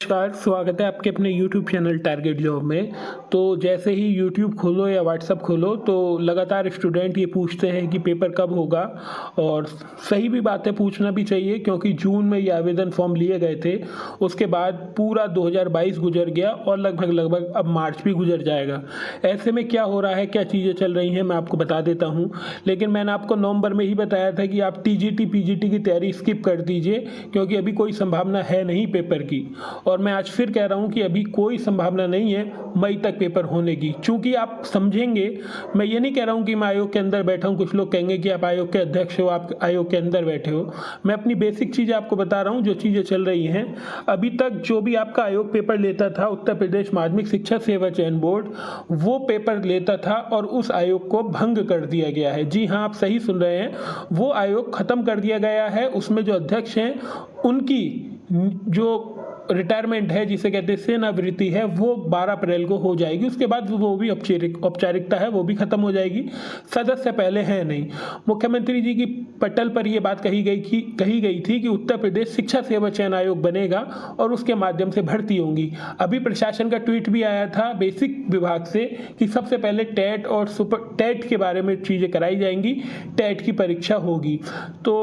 नमस्कार, स्वागत है आपके अपने YouTube चैनल टारगेट जॉब में। तो जैसे ही YouTube खोलो या WhatsApp खोलो तो लगातार स्टूडेंट ये पूछते हैं कि पेपर कब होगा। और सही भी बात है, पूछना भी चाहिए, क्योंकि जून में ये आवेदन फॉर्म लिए गए थे। उसके बाद पूरा 2022 गुजर गया और लगभग अब मार्च भी गुजर जाएगा। ऐसे में क्या हो रहा है, क्या चीज़ें चल रही हैं, मैं आपको बता देता हूँ। लेकिन मैंने आपको नवंबर में ही बताया था कि आप TGT PGT की तैयारी स्किप कर दीजिए, क्योंकि अभी कोई संभावना है नहीं पेपर की। और मैं आज फिर कह रहा हूं कि अभी कोई संभावना नहीं है मई तक पेपर होने की। चूंकि आप समझेंगे, मैं ये नहीं कह रहा हूं कि मैं आयोग के अंदर बैठा हूं। कुछ लोग कहेंगे कि आप आयोग के अध्यक्ष हो, आप आयोग के अंदर बैठे हो। मैं अपनी बेसिक चीज़ें आपको बता रहा हूं, जो चीज़ें चल रही हैं। अभी तक जो भी आपका आयोग पेपर लेता था, उत्तर प्रदेश माध्यमिक शिक्षा सेवा चयन बोर्ड, वो पेपर लेता था और उस आयोग को भंग कर दिया गया है। जी हाँ, आप सही सुन रहे हैं, वो आयोग खत्म कर दिया गया है। उसमें जो अध्यक्ष हैं, उनकी जो रिटायरमेंट है, जिसे कहते हैं सेवानिवृत्ति है, वो 12 अप्रैल को हो जाएगी। उसके बाद वो भी औपचारिकता है, वो भी खत्म हो जाएगी। सदस्य पहले है नहीं। मुख्यमंत्री जी की पटल पर यह बात कही गई थी कि उत्तर प्रदेश शिक्षा सेवा चयन आयोग बनेगा और उसके माध्यम से भर्ती होंगी। अभी प्रशासन का ट्वीट भी आया था बेसिक विभाग से कि सबसे पहले टेट और सुपर टेट के बारे में चीज़ें कराई जाएंगी, टेट की परीक्षा होगी। तो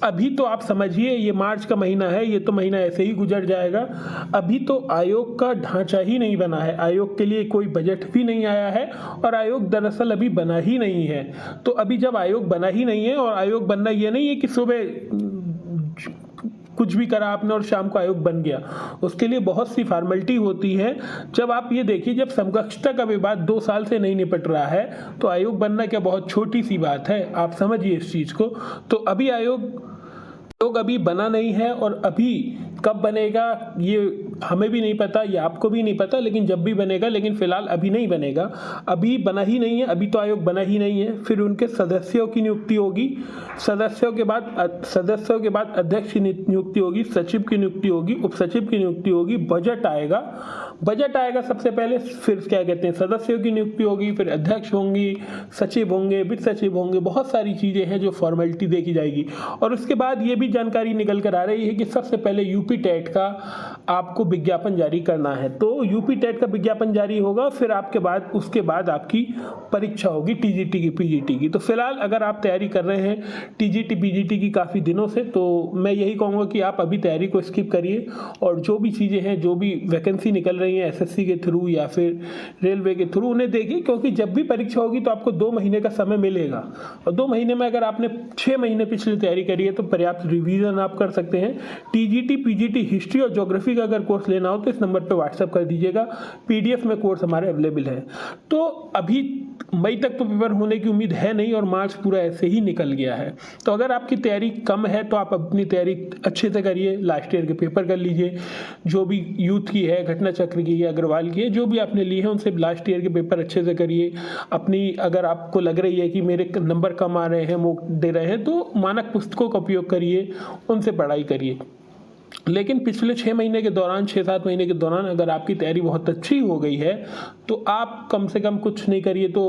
अभी तो आप समझिए, ये मार्च का महीना है, ये तो महीना ऐसे ही गुजर जाएगा। अभी तो आयोग का ढांचा ही नहीं बना है, आयोग के लिए कोई बजट भी नहीं आया है और आयोग दरअसल अभी बना ही नहीं है। तो अभी जब आयोग बना ही नहीं है, और आयोग बनना ये नहीं है कि सुबह कुछ भी करा आपने और शाम को आयोग बन गया। उसके लिए बहुत सी फॉर्मेलिटी होती है। जब आप ये देखिए, जब समकक्षता का विवाद 2 साल से नहीं निपट रहा है, तो आयोग बनना क्या बहुत छोटी सी बात है। आप समझिए इस चीज़ को। तो अभी आयोग अभी बना नहीं है, और अभी कब बनेगा ये हमें भी नहीं पता, ये आपको भी नहीं पता, लेकिन जब भी बनेगा, लेकिन फिलहाल अभी नहीं बनेगा। अभी बना ही नहीं है, अभी तो आयोग बना ही नहीं है। फिर उनके सदस्यों की नियुक्ति होगी, सदस्यों के बाद अध्यक्ष की नियुक्ति होगी, सचिव की नियुक्ति होगी, उप सचिव की नियुक्ति होगी, बजट आएगा सबसे पहले, फिर क्या कहते हैं, सदस्यों की नियुक्ति होगी, फिर अध्यक्ष होंगी, सचिव होंगे, वित्त सचिव होंगे। बहुत सारी चीज़ें हैं जो फॉर्मेलिटी देखी जाएगी। और उसके बाद ये भी जानकारी निकल कर आ रही है कि सबसे पहले यूपी टेट का आपको विज्ञापन जारी करना है। तो यूपी टेट का विज्ञापन जारी होगा, फिर उसके बाद आपकी परीक्षा होगी TGT की PGT की। तो फिलहाल अगर आप तैयारी कर रहे हैं TGT PGT की काफ़ी दिनों से, तो मैं यही कहूँगा कि आप अभी तैयारी को स्किप करिए। और जो भी चीज़ें हैं, जो भी वैकेंसी निकल रही हैं SSC के थ्रू या फिर रेलवे के थ्रू, उन्हें देखिए, क्योंकि जब भी परीक्षा होगी तो आपको 2 महीने का समय मिलेगा। और 2 महीने में अगर आपने 6 महीने पिछले तैयारी करी है तो पर्याप्त रिवीजन आप कर सकते हैं। TGT PGT हिस्ट्री और ज्योग्राफी का अगर कोर्स लेना हो तो इस नंबर पर व्हाट्सएप कर दीजिएगा, PDF में कोर्स हमारे अवेलेबल है। तो अभी मई तक तो पेपर होने की उम्मीद है नहीं, और मार्च पूरा ऐसे ही निकल गया है। तो अगर आपकी तैयारी कम है तो आप अपनी तैयारी अच्छे से करिए, लास्ट ईयर के पेपर कर लीजिए, जो भी यूथ की है, घटना चक्र की है, अग्रवाल की है, जो भी आपने लिए हैं उनसे लास्ट ईयर के पेपर अच्छे से करिए। अपनी अगर आपको लग रही है कि मेरे नंबर कम आ रहे हैं, मॉक दे रहे हैं, तो मानक पुस्तकों का उपयोग करिए, उनसे पढ़ाई करिए। लेकिन पिछले 6 महीने के दौरान, 6-7 महीने के दौरान अगर आपकी तैयारी बहुत अच्छी हो गई है तो आप कम से कम कुछ नहीं करिए तो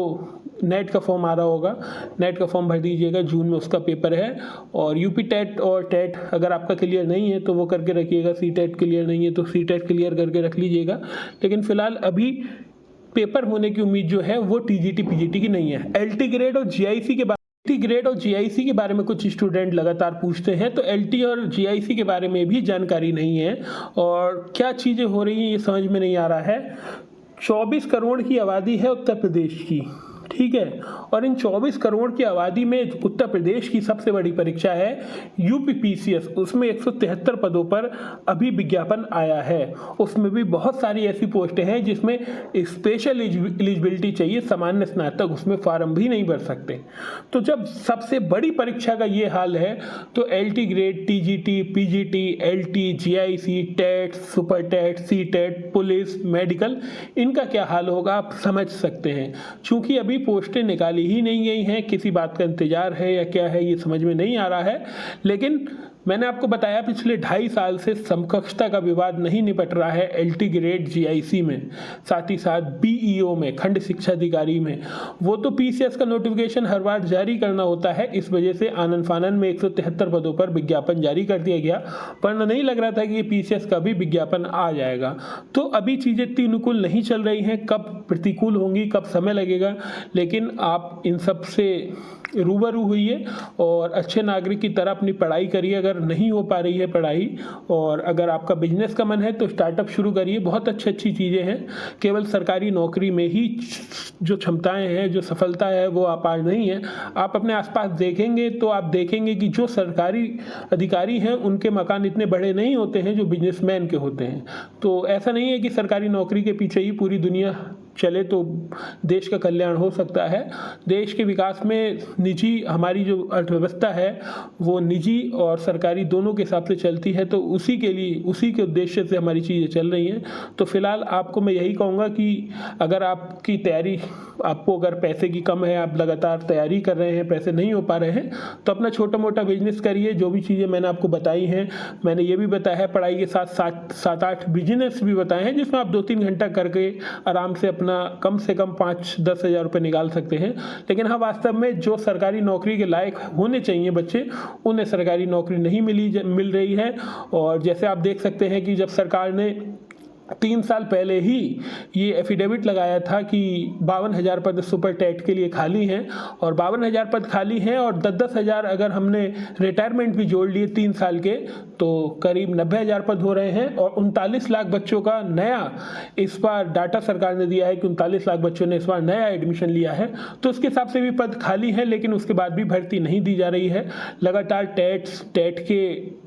नेट का फॉर्म आ रहा होगा, नेट का फॉर्म भर दीजिएगा, जून में उसका पेपर है। और यूपी टेट और टेट अगर आपका क्लियर नहीं है तो वो करके रखिएगा, CTET क्लियर नहीं है तो CTET क्लियर करके रख लीजिएगा। लेकिन फिलहाल अभी पेपर होने की उम्मीद जो है वो TGT PGT की नहीं है। LT ग्रेड और GIC के बारे में कुछ स्टूडेंट लगातार पूछते हैं, तो LT और GIC के बारे में भी जानकारी नहीं है, और क्या चीज़ें हो रही हैं ये समझ में नहीं आ रहा है। 24 करोड़ की आबादी है उत्तर प्रदेश की, ठीक है, और इन 24 करोड़ की आबादी में उत्तर प्रदेश की सबसे बड़ी परीक्षा है UPPCS। उसमें 173 पदों पर अभी विज्ञापन आया है। उसमें भी बहुत सारी ऐसी पोस्टें हैं जिसमें स्पेशल एलिजिबिलिटी चाहिए, सामान्य स्नातक उसमें फॉर्म भी नहीं भर सकते। तो जब सबसे बड़ी परीक्षा का ये हाल है, तो LT grade, TGT PGT, LT GIC, TET, super TET, CTET, police, medical, इनका क्या हाल होगा आप समझ सकते हैं। चूँकि अभी पोस्टें निकाली ही नहीं गई हैं, किसी बात का इंतजार है या क्या है ये समझ में नहीं आ रहा है। लेकिन मैंने आपको बताया पिछले 2.5 साल से समकक्षता का विवाद नहीं निपट रहा है एलटी ग्रेड जीआईसी में, साथ ही साथ बीईओ में, खंड शिक्षा अधिकारी में। वो तो पीसीएस का नोटिफिकेशन हर बार जारी करना होता है, इस वजह से आनन फानन में 173 पदों पर विज्ञापन जारी कर दिया गया, पर नहीं लग रहा था कि ये पीसीएस का भी विज्ञापन आ जाएगा। तो अभी चीज़ें इतनी अनुकूल नहीं चल रही हैं, कब प्रतिकूल होंगी, कब समय लगेगा, लेकिन आप इन सब से रूबरू हुई और अच्छे नागरिक की तरह अपनी पढ़ाई करिए। अगर नहीं हो पा रही है पढ़ाई और अगर आपका बिजनेस का मन है तो स्टार्टअप शुरू करिए, बहुत अच्छी चीज़ें हैं। केवल सरकारी नौकरी में ही जो क्षमताएं हैं, जो सफलता है, वो अपार नहीं है। आप अपने आसपास देखेंगे तो आप देखेंगे कि जो सरकारी अधिकारी हैं उनके मकान इतने बड़े नहीं होते हैं जो बिजनेसमैन के होते हैं। तो ऐसा नहीं है कि सरकारी नौकरी के पीछे ही पूरी दुनिया चले तो देश का कल्याण हो सकता है। देश के विकास में निजी, हमारी जो अर्थव्यवस्था है वो निजी और सरकारी दोनों के हिसाब से चलती है, तो उसी के लिए, उसी के उद्देश्य से हमारी चीज़ें चल रही हैं। तो फिलहाल आपको मैं यही कहूँगा कि अगर आपकी तैयारी, आपको अगर पैसे की कम है, आप लगातार तैयारी कर रहे हैं, पैसे नहीं हो पा रहे हैं, तो अपना छोटा मोटा बिजनेस करिए। जो भी चीज़ें मैंने आपको बताई हैं, मैंने ये भी बताया है पढ़ाई के साथ 7-8 बिजनेस भी बताए हैं जिसमें आप 2-3 घंटा करके आराम से अपना कम से कम 5-10 हज़ार रुपये निकाल सकते हैं। लेकिन हाँ, वास्तव में जो सरकारी नौकरी के लायक होने चाहिए बच्चे, उन्हें सरकारी नौकरी नहीं मिल रही है। और जैसे आप देख सकते हैं कि जब सरकार ने 3 साल पहले ही ये एफिडेविट लगाया था कि 52,000 पद सुपर टेट के लिए खाली हैं और 52,000 पद खाली हैं और 10-10 हज़ार अगर हमने रिटायरमेंट भी जोड़ लिए 3 साल के तो करीब 90,000 पद हो रहे हैं। और 39 लाख बच्चों का नया इस बार डाटा सरकार ने दिया है कि 39 लाख बच्चों ने इस बार नया एडमिशन लिया है, तो उसके हिसाब से भी पद खाली हैं, लेकिन उसके बाद भी भर्ती नहीं दी जा रही है। लगातार टेट के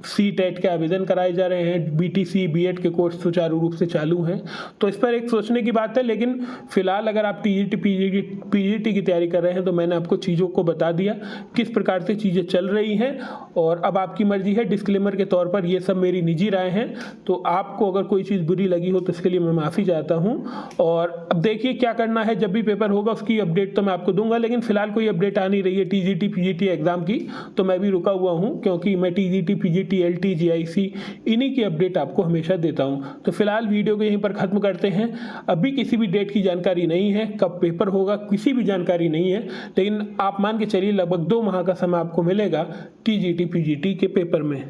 सी-टेट के आवेदन कराए जा रहे हैं, बीटीसी बीएड के कोर्स सुचारू रूप से चालू हैं। तो इस पर एक सोचने की बात है। लेकिन फिलहाल अगर आप टीजीटी पीजीटी की तैयारी कर रहे हैं तो मैंने आपको चीज़ों को बता दिया किस प्रकार से चीज़ें चल रही हैं, और अब आपकी मर्जी है। डिस्क्लेमर के तौर पर ये सब मेरी निजी राय हैं, तो आपको अगर कोई चीज़ बुरी लगी हो तो इसके लिए मैं माफ़ी चाहता हूँ। और अब देखिए क्या करना है, जब भी पेपर होगा उसकी अपडेट तो मैं आपको दूंगा, लेकिन फिलहाल कोई अपडेट आ नहीं रही है टीजीटी पीजीटी एग्जाम की, तो मैं भी रुका हुआ हूँ क्योंकि मैं टीजीटी पीजीटी एलटी जीआईसी इन्हीं की अपडेट आपको हमेशा देता हूँ। तो फिलहाल वीडियो को यहीं पर ख़त्म करते हैं। अभी किसी भी डेट की जानकारी नहीं है, कब पेपर होगा किसी भी जानकारी नहीं है, लेकिन आप मान के चलिए लगभग 2 माह का समय आपको मिलेगा टीजीटी पीजीटी के पेपर में।